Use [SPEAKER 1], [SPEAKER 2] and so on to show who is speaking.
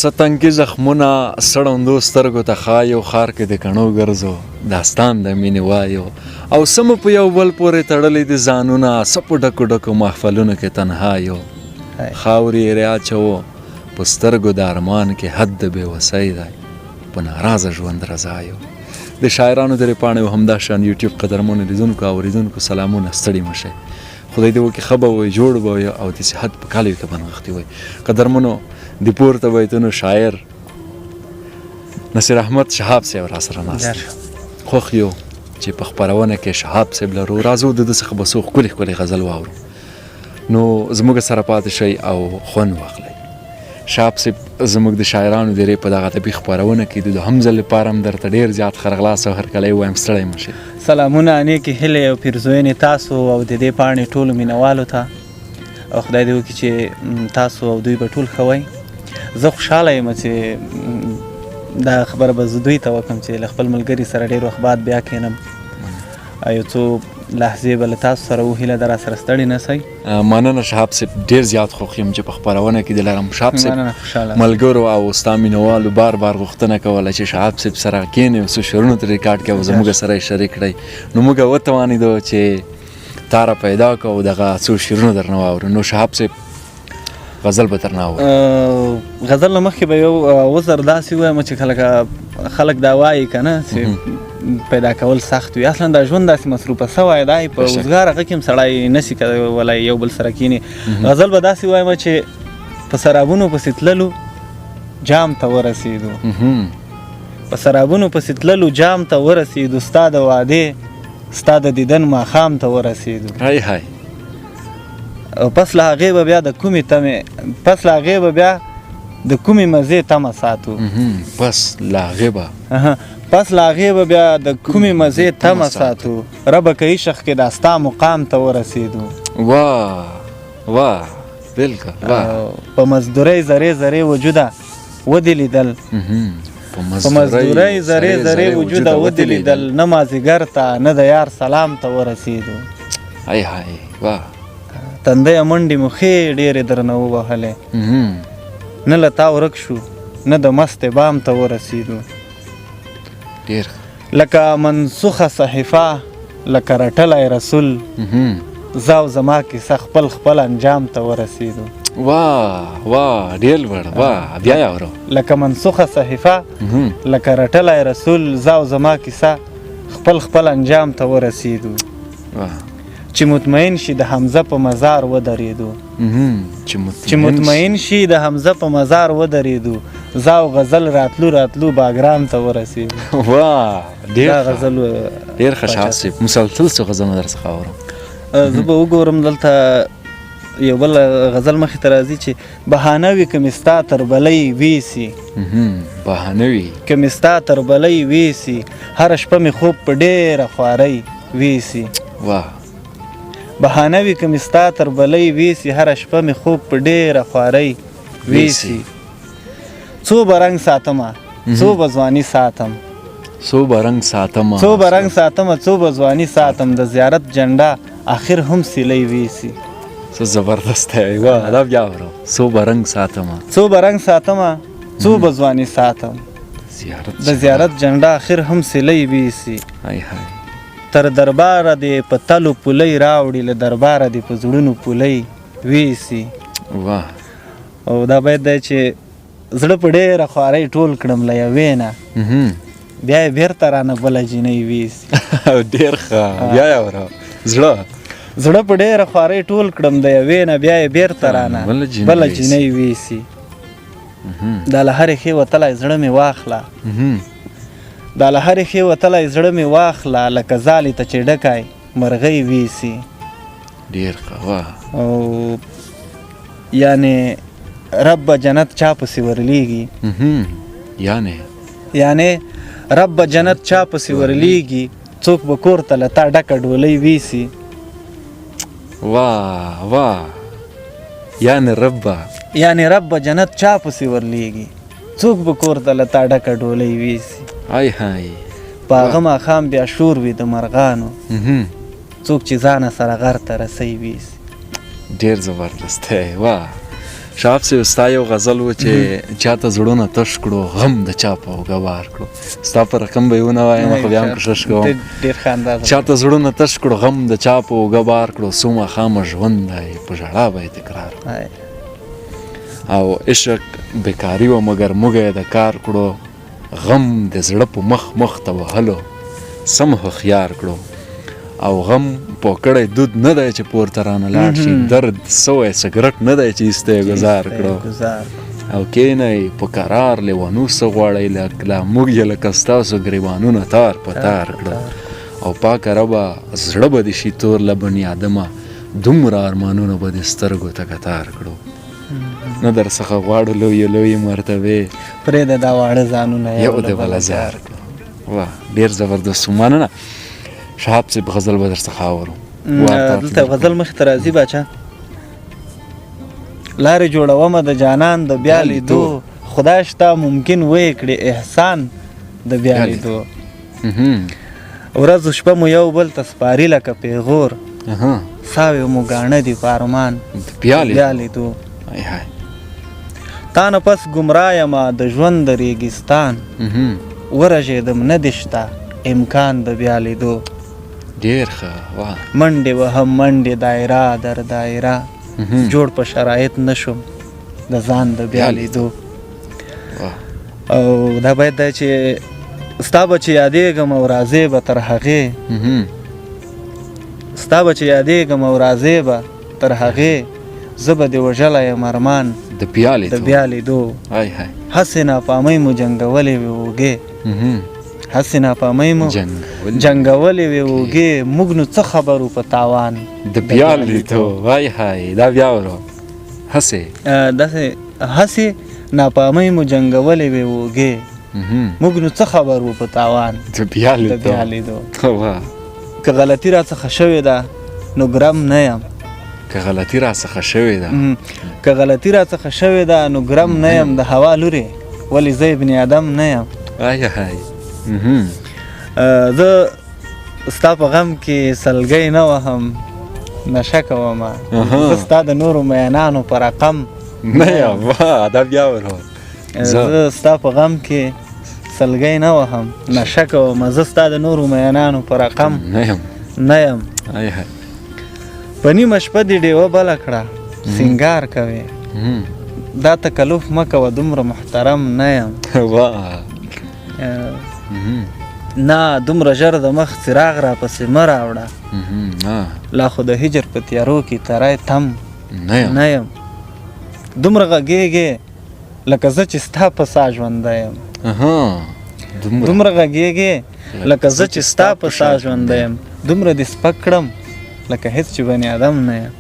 [SPEAKER 1] ستنګي زخمونه سړندو سترګو ته ښایو ښار کې د کڼو ګرځو داستان د مینې وایو او سمو په یو بل پورې تړلې د ځانونه سپو ډکو ډکو محفلونو کې تنها یو خاورې یې راچوو په سترګو د ارمان کې حد د بېوسۍ دی په ناراضه ژوند رضا یو د شاعرانو درې پاڼې او همدا شان یوټیوب قدرمنو لیدونکو او اورېدونکو سلامونه ستړي مه شئ خدای دې وکړي ښه به وي جوړ به وي او د صحت په کالیو کې بنغښتي وي قدرمنو د پورته بیتونو شاعر نصیر احمد شهاب صاحب را سره ناست خوښ یو چې په خپرونه کې شهاب صاحب لرو راځو د ده څخه به څو ښکلې ښکلې غزل واورو نو زموږ سره پاتې شئ او خوند واخلئ شهاب صاحب زموږ د شاعرانو د ری په دغه ادبي خپرونه کې د دوهم ځل لپاره هم درته ډېر زیات خرغلاس او هرکلی ووایم ستړی مه شئ
[SPEAKER 2] سلامونه نیکې هیلې او پیرزوینې تاسو او د دې پاڼې ټولو مینوالو ته او خدای دې وکړي چې تاسو او دوی به ټول ښه وئ زه خوشحاله یم چې دا خبره به زه دوی ته وکړم چې له خپل ملګري سره ډېر وخت بعد بیا کښېنم او یو څو لحظې به له تاسو سره وهیله ده را سره ستړي نه سئ
[SPEAKER 1] مننه شهاب صاحب ډېر زیات خوښ یم چې په خپرونه کې د لرم شهاب صاحب ملګرو او ستا مینوالو بار بار غوښتنه کوله چې شهاب صاحب سره کښېنئ څو شعرونه ترې ریکارډ کړي او زموږ سره یې شریک کړئ نو موږ وتوانېدو چې تا را پیدا کړو او دغه څو شعرونه درنه واورو نو شهاب صاحب غزل به درنه واورو
[SPEAKER 2] غزل نه مخکې به یو وزر داسې ووایم چې خلک دا وایي که نه چې پیدا کول سخت وي اصلا دا ژوند داسې مصروفه سوی دی په اوزګار هغه کې هم سړی نشي کولی یو بل سره کښېني غزل به داسې وایم چې په سرابونو پسې تللو جام ته ورسېدو په سرابونو پسې تللو جام ته ورسېدو ستا د وعدې ستا د دیدن ماښام ته ورسېدو
[SPEAKER 1] هی هی
[SPEAKER 2] او پس له هغې به بیا د کومې تمې پس له هغې به بیا د کومې مزې تمه ساتو
[SPEAKER 1] پس له هغې به
[SPEAKER 2] پس له هغې به بیا د کومې مزې تمه ساتو ربه که عشق کې دا ستا مقام ته ورسېدو
[SPEAKER 1] واه واه بلکل
[SPEAKER 2] په مزدورۍ ذرې ذرې وجوده ودې لیدل په مزدورۍ ذرې ذرې وجوده ودې لیدل نه مازدیګر ته نه د یار سلام ته ورسېدو
[SPEAKER 1] هی هی واه
[SPEAKER 2] تندیه منډې مو ښې ډېرې درنه ووهلې نه له تا ورک شو نه د مستې بام ته ورسېدو
[SPEAKER 1] ډېر
[SPEAKER 2] لکه منسوخه صحیفه لکه رټلی رسول زه او زما کیسه خپل خپل انجام ته ورسېدو
[SPEAKER 1] واه واه ډېر لوړ واه بیا یې اورو
[SPEAKER 2] لکه منسوخه صحیفه لکه رټلی رسول زه او زما کیسه خپل خپل انجام ته ورسېدو چې مطمئن شي د حمزه په مزار ودرېدو چې مطمئن شي د حمزه په مزار ودرېدو زه او غزل راتلو راتلو باګرام ته ورسېدو
[SPEAKER 1] واه ډېر
[SPEAKER 2] غزل
[SPEAKER 1] ډېر ښه شهاب صاحب مسلسل څو غزلونه درڅخه اورم
[SPEAKER 2] زه به وګورم دلته یو بل غزل مخې ته راځي چې بهانه وي که مې ستا تر بلۍ ویسي
[SPEAKER 1] بهانه وي
[SPEAKER 2] که مې ستا تر بلۍ ویسي هره شپه مې خوب په ډېره خوارۍ ویسي
[SPEAKER 1] واه
[SPEAKER 2] بهانه وي که مې ستا تر بلۍ ویسي هره شپه مې خوب په ډېره خوارۍ ویسي څو به رنګ ساتمه څو به ځواني ساتم
[SPEAKER 1] څو به رنګ ساتمه
[SPEAKER 2] څو به رنګ ساتمه څو به ځواني ساتم د زیارت جنډه آخر هم سیلی ویسي
[SPEAKER 1] څه زبردست دی واه دا بیا اورو څو به رنګ ساتمه
[SPEAKER 2] څو به رنګ ساتمه څو به ځواني ساتم د زیارت جنډه آخر هم سیلی ویسي
[SPEAKER 1] هی هی
[SPEAKER 2] تر درباره دې په تلو پولۍ راوړي له درباره دې په زړونو پولۍ ویسي
[SPEAKER 1] واه
[SPEAKER 2] او دا باید دی چې زړه په ډېره خوارۍ ټول کړم له یوې نه بیا یې بېرته رانه بله جینۍ ویسي
[SPEAKER 1] ډېر ښه بیا یې اورو
[SPEAKER 2] زړه په ډېره خوارۍ ټول کړم د یوې نه بیا یې بېرته رانه بله جینۍ ویسي دا له هرې ښې وتلی زړه مې واخله دا له هرې ښې وتلی زړه مې واخله لکه ځالې ته چې ډکی مرغۍ ویسي
[SPEAKER 1] ډېر ښه واه
[SPEAKER 2] او یعنې رب به جنت چا پسې ورلیږي یعنې رب به جنت چا پسې ورلیږي څوک به کور ته له تا ډکه ډولۍ ویسي
[SPEAKER 1] واه واه
[SPEAKER 2] یعنې رب به جنت چا پسې ورلیږي څوک به کور ته له تا ډکه ډولۍ ویسي
[SPEAKER 1] هی هی
[SPEAKER 2] په هغه ماښام بیا شور وي د مرغانو څوک چې ځانه سره غر ته رسۍ ویسي
[SPEAKER 1] ډېر زبردست دی واه شاف سي ستا یو غزل و چې چاته زړونه تش کړو غم د چا په اوږه وار کړو ستا په رقم به یې ونه وایم خو بیا هم کوشش کوم
[SPEAKER 2] ډېر ښه انداز
[SPEAKER 1] چاته زړونه تش کړو غم د چا په اوږه بار کړو څو ماښامه ژوند دی په ژړا به یې تکرار کړو او عشق بیکاري وه مګر موږ یې د کار کړو غم د زړه په مخ ته وهلو سم هوښیار کړو او غم پوکړی دود نه دی چې پورته رانه لاړ شي درد سوی سګرټ نه دی چې ایسته یې ګزار کړو او کینئ په قرار لیونو څه غواړئ لا موږ یې لکه ستاسو ګریوانونه تار په تار کړو او پاکه ربه زړه به دې شي تور له بني ادمه دومره ارمانونه به دې سترګو ته کتار کړو نه در څخه غواړو لویې مرتبې
[SPEAKER 2] پرېږده دا واړه ځانونه
[SPEAKER 1] یو د بله زار کړو واه ډېر زبردست و مننه شهاب صاحب غزل به در څخه اورو
[SPEAKER 2] دلته غزل مخې ته راځي باچا لارې جوړومه د جانان د بیا لیدو خدای شته ممکن ویې کړي احسان د بیا لیدو ورځ شپه مو یو بل ته سپاري لکه پیغور ساوې مو ګاڼه دي په ارمان بیا لیدو تا نه پس ګمراه یمه د ژوند د ریګستان ورژېدم نه دې شته امکان د بیا لیدو
[SPEAKER 1] ډېر ښه واه
[SPEAKER 2] منډې وهم منډې دایره در دایره جوړ په شرایط نشم د ځان د بیا لیدو او دا باید دی چې ستا به چې یادېږم او راځې به تر هغې ستا به چې یادېږم او راځې به تر هغې زه به دې وژلی یم ارمان
[SPEAKER 1] د بیا لیدو
[SPEAKER 2] هسې ناپامۍ مو جنګولې وې اوږې هسې ناپامۍ مو جنګولې وې اوږې موږ نو څه خبرو په تاوان
[SPEAKER 1] د بیا لیدو وای های دا بیا ورو هسې
[SPEAKER 2] داسې هسې ناپامۍ مو جنګولې وې اوږې موږ نو څه خبرو په تاوان
[SPEAKER 1] د بیا لیدو
[SPEAKER 2] که غلطي را څخه شوې ده نو ګرم نه یم
[SPEAKER 1] که غلطي را څخه شوې ده
[SPEAKER 2] که غلطي را څخه شوې ده نو ګرم نه یم د هوا لورې ولې زه ابن ادم نه یم زه ستا په غم کې سلګۍ نه وهم نشه کومه زه ستا د نورو مینانو په رقم
[SPEAKER 1] نه یم دا بیا ورو
[SPEAKER 2] زه ستا په غم کې سلګۍ نه وهم نشه کومه زه ستا د نورو مینانو په رقم نه یم په نیمه شپه دې ډیوه بله کړه سینګار کوې دا تکلف مه کوه دومره محترم نه یم نه دومره ژر د مخ څراغ را پسې مه راوړه لا خو د هجر په تیارو کې تری تم نه یم دومره غږېږې لکه زه چې ستا په سا ژوندی یم دومره غږېږې لکه زه چې ستا په سا ژوندی یم دومره دې سپک کړم لکه هېڅ چې بني ادم نه یم